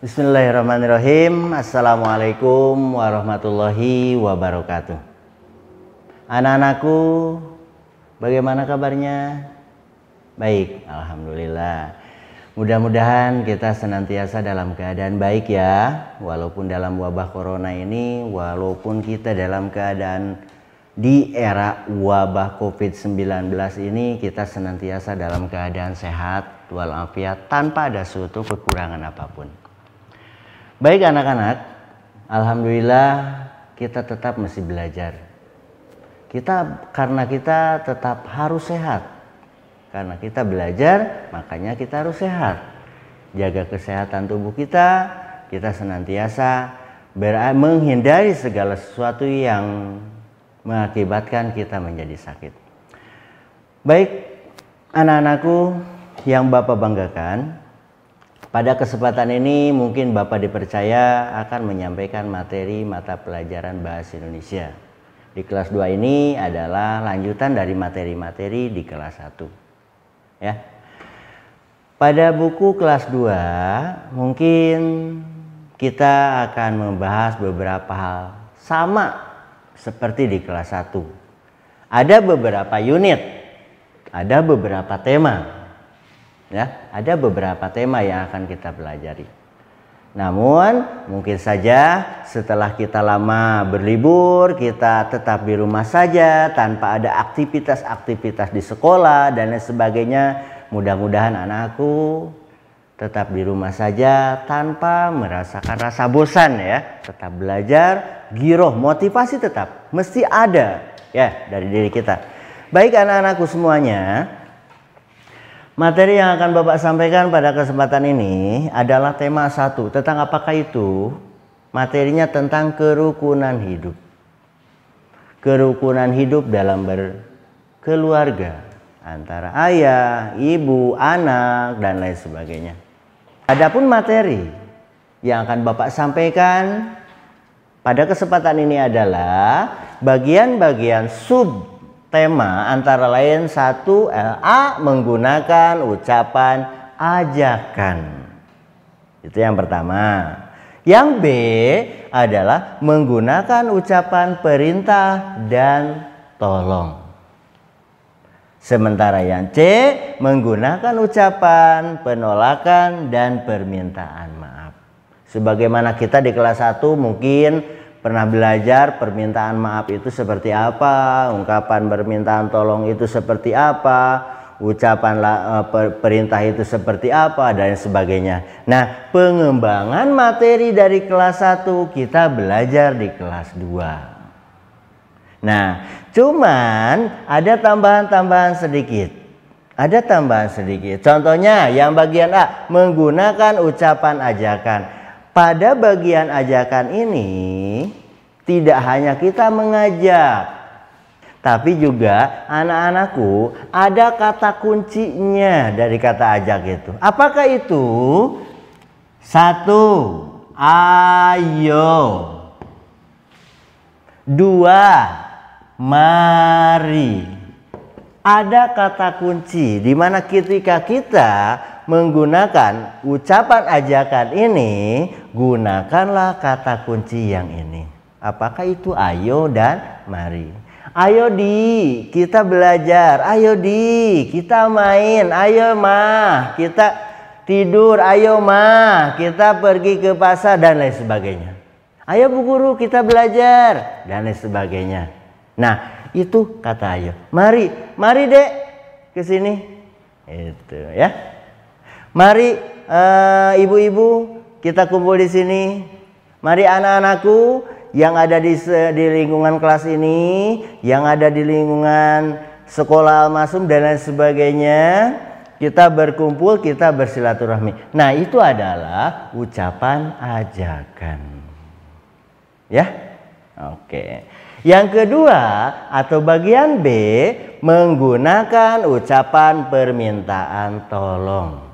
Bismillahirrahmanirrahim. Assalamualaikum warahmatullahi wabarakatuh. Anak-anakku, bagaimana kabarnya? Baik, alhamdulillah. Mudah-mudahan kita senantiasa dalam keadaan baik ya. Walaupun dalam wabah corona ini, walaupun kita dalam keadaan di era wabah COVID-19 ini, kita senantiasa dalam keadaan sehat walafiat tanpa ada suatu kekurangan apapun. Baik anak-anak, alhamdulillah kita tetap masih belajar. Karena kita tetap harus sehat. Karena kita belajar, makanya kita harus sehat. Jaga kesehatan tubuh kita senantiasa menghindari segala sesuatu yang mengakibatkan kita menjadi sakit. Baik, anak-anakku yang Bapak banggakan, pada kesempatan ini mungkin Bapak dipercaya akan menyampaikan materi mata pelajaran Bahasa Indonesia. Di kelas 2 ini adalah lanjutan dari materi-materi di kelas 1. Ya. Pada buku kelas 2 mungkin kita akan membahas beberapa hal sama seperti di kelas 1. Ada beberapa unit, ada beberapa tema. Ya, ada beberapa tema yang akan kita pelajari. Namun mungkin saja setelah kita lama berlibur, kita tetap di rumah saja tanpa ada aktivitas-aktivitas di sekolah dan lain sebagainya. Mudah-mudahan anakku tetap di rumah saja tanpa merasakan rasa bosan ya. Tetap belajar, giroh, motivasi tetap mesti ada ya dari diri kita. Baik anak-anakku semuanya, materi yang akan Bapak sampaikan pada kesempatan ini adalah tema 1. Tentang apakah itu? Materinya tentang kerukunan hidup. Kerukunan hidup dalam berkeluarga antara ayah, ibu, anak dan lain sebagainya. Adapun materi yang akan Bapak sampaikan pada kesempatan ini adalah bagian-bagian sub tema antara lain 1 A menggunakan ucapan ajakan. Itu yang pertama. Yang B adalah menggunakan ucapan perintah dan tolong. Sementara yang C menggunakan ucapan penolakan dan permintaan maaf. Sebagaimana kita di kelas 1 mungkin pernah belajar permintaan maaf itu seperti apa, ungkapan permintaan tolong itu seperti apa, ucapan perintah itu seperti apa dan sebagainya. Nah, pengembangan materi dari kelas 1 kita belajar di kelas 2. Nah, cuman ada tambahan-tambahan sedikit. Ada tambahan sedikit. Contohnya yang bagian A, menggunakan ucapan ajakan. Pada bagian ajakan ini tidak hanya kita mengajak, tapi juga anak-anakku ada kata kuncinya dari kata ajak itu. Apakah itu? 1, ayo. 2, mari. Ada kata kunci di mana ketika kita menggunakan ucapan ajakan ini, gunakanlah kata kunci yang ini. Apakah itu ayo dan mari? Ayo di, kita belajar. Ayo di, kita main. Ayo mah, kita tidur. Ayo mah, kita pergi ke pasar dan lain sebagainya. Ayo Bu Guru, kita belajar dan lain sebagainya. Nah, itu kata ayo. Mari, mari Dek ke sini. Itu ya. Mari ibu-ibu, kita kumpul di sini. Mari anak-anakku yang ada di lingkungan kelas ini, yang ada di lingkungan sekolah Al-Masum dan lain sebagainya, kita berkumpul, kita bersilaturahmi. Nah, itu adalah ucapan ajakan. Ya? Oke. Yang kedua atau bagian B, menggunakan ucapan permintaan tolong.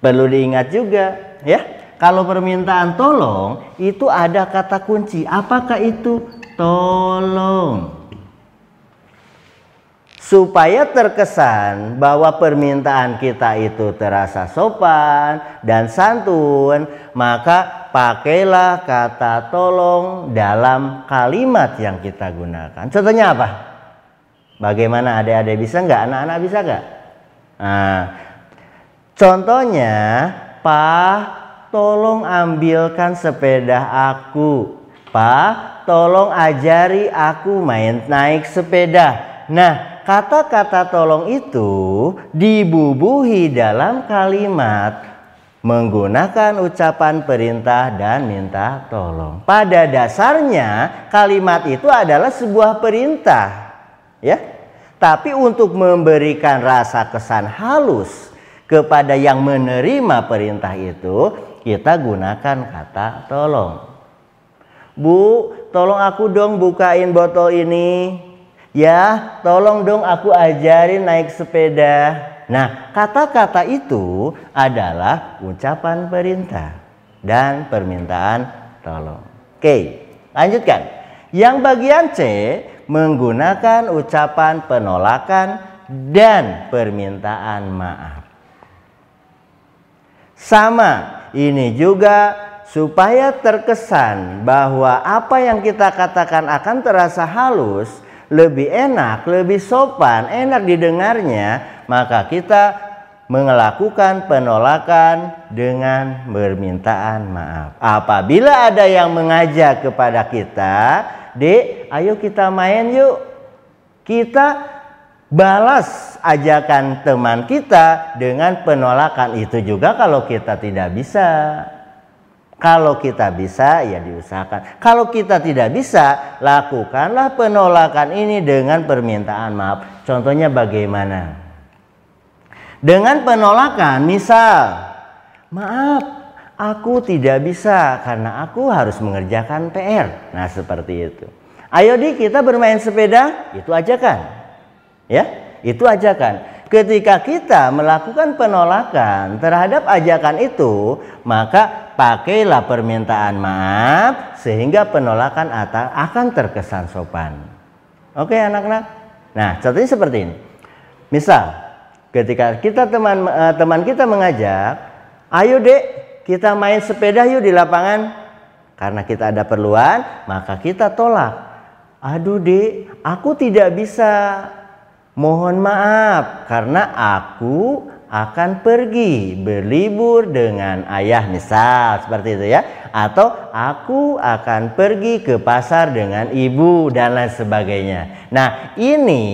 Perlu diingat juga ya, kalau permintaan tolong itu ada kata kunci. Apakah itu? Tolong. supaya terkesan bahwa permintaan kita itu terasa sopan dan santun, maka pakailah kata tolong dalam kalimat yang kita gunakan. Contohnya apa? Bagaimana, adik-adik bisa nggak? Anak-anak bisa nggak? Nah, contohnya, Pak, tolong ambilkan sepeda aku. Pak, tolong ajari aku naik sepeda. Nah, kata-kata tolong itu dibubuhi dalam kalimat menggunakan ucapan perintah dan minta tolong. Pada dasarnya kalimat itu adalah sebuah perintah, ya. Tapi untuk memberikan rasa kesan halus kepada yang menerima perintah itu, kita gunakan kata tolong. Bu, tolong aku dong bukain botol ini. Ya, tolong dong aku ajarin naik sepeda. Nah, kata-kata itu adalah ucapan perintah dan permintaan tolong. Oke, lanjutkan. Yang bagian C menggunakan ucapan penolakan dan permintaan maaf. Sama, ini juga supaya terkesan bahwa apa yang kita katakan akan terasa halus, lebih enak, lebih sopan, enak didengarnya, maka kita melakukan penolakan dengan permintaan maaf. Apabila ada yang mengajak kepada kita, Dek, ayo kita main yuk. Kita balas ajakan teman kita dengan penolakan. Itu juga kalau kita tidak bisa. Kalau kita bisa, ya diusahakan. Kalau kita tidak bisa, lakukanlah penolakan ini dengan permintaan maaf. Contohnya bagaimana? Dengan penolakan, misal, maaf, aku tidak bisa karena aku harus mengerjakan PR. Nah, seperti itu. Ayo di kita bermain sepeda, itu ajakan. Ya, itu ajakan. Ketika kita melakukan penolakan terhadap ajakan itu, maka pakailah permintaan maaf sehingga penolakan akan terkesan sopan. Oke, anak-anak. Nah, contohnya seperti ini. Misal, ketika kita teman kita mengajak, ayo Dek, kita main sepeda yuk di lapangan. Karena kita ada perluan, maka kita tolak. Aduh Dek, aku tidak bisa. Mohon maaf karena aku akan pergi berlibur dengan ayah, misal seperti itu ya. Atau aku akan pergi ke pasar dengan ibu dan lain sebagainya. Nah, ini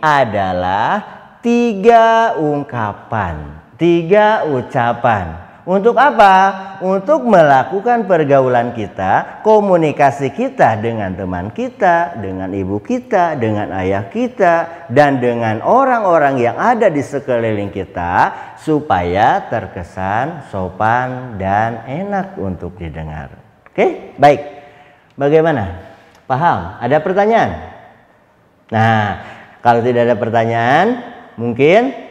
adalah 3 ungkapan, 3 ucapan. Untuk apa? Untuk melakukan pergaulan kita, komunikasi kita dengan teman kita, dengan ibu kita, dengan ayah kita, dan dengan orang-orang yang ada di sekeliling kita, supaya terkesan sopan dan enak untuk didengar. Oke, baik. Bagaimana? Paham? Ada pertanyaan? Nah, kalau tidak ada pertanyaan, mungkin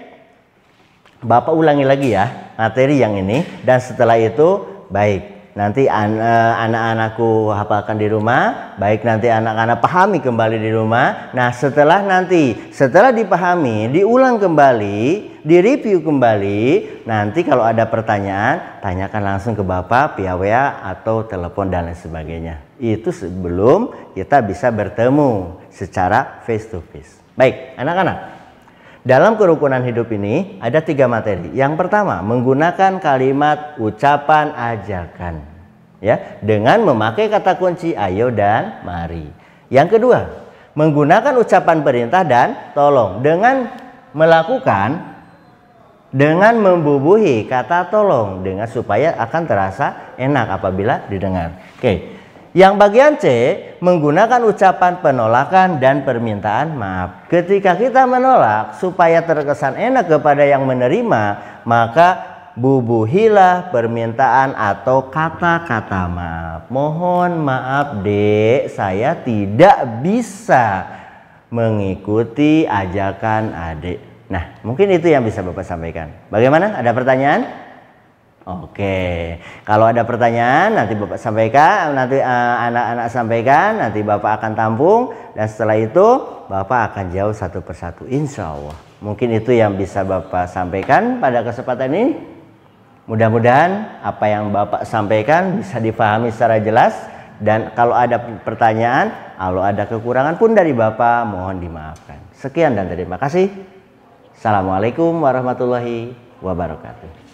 Bapak ulangi lagi ya materi yang ini, dan setelah itu baik nanti anak-anakku hafalkan di rumah, baik nanti anak-anak pahami kembali di rumah. Nah, setelah dipahami, diulang kembali, direview kembali, nanti kalau ada pertanyaan tanyakan langsung ke Bapak via WA atau telepon dan lain sebagainya. Itu sebelum kita bisa bertemu secara face to face. Baik, anak-anak. Dalam kerukunan hidup ini ada 3 materi. Yang pertama, menggunakan kalimat ucapan ajakan, ya, dengan memakai kata kunci ayo dan mari. Yang kedua, menggunakan ucapan perintah dan tolong dengan membubuhi kata tolong dengan supaya akan terasa enak apabila didengar. Oke. Yang bagian C, menggunakan ucapan penolakan dan permintaan maaf. Ketika kita menolak supaya terkesan enak kepada yang menerima, maka bubuhilah permintaan atau kata-kata maaf. Mohon maaf Dek, saya tidak bisa mengikuti ajakan adik. Nah, mungkin itu yang bisa Bapak sampaikan. Bagaimana? Ada pertanyaan? Oke, kalau ada pertanyaan nanti Bapak sampaikan, nanti anak-anak sampaikan, nanti Bapak akan tampung dan setelah itu Bapak akan jawab satu persatu, insya Allah. Mungkin itu yang bisa Bapak sampaikan pada kesempatan ini. Mudah-mudahan apa yang Bapak sampaikan bisa dipahami secara jelas dan kalau ada pertanyaan, kalau ada kekurangan pun dari Bapak mohon dimaafkan. Sekian dan terima kasih. Assalamualaikum warahmatullahi wabarakatuh.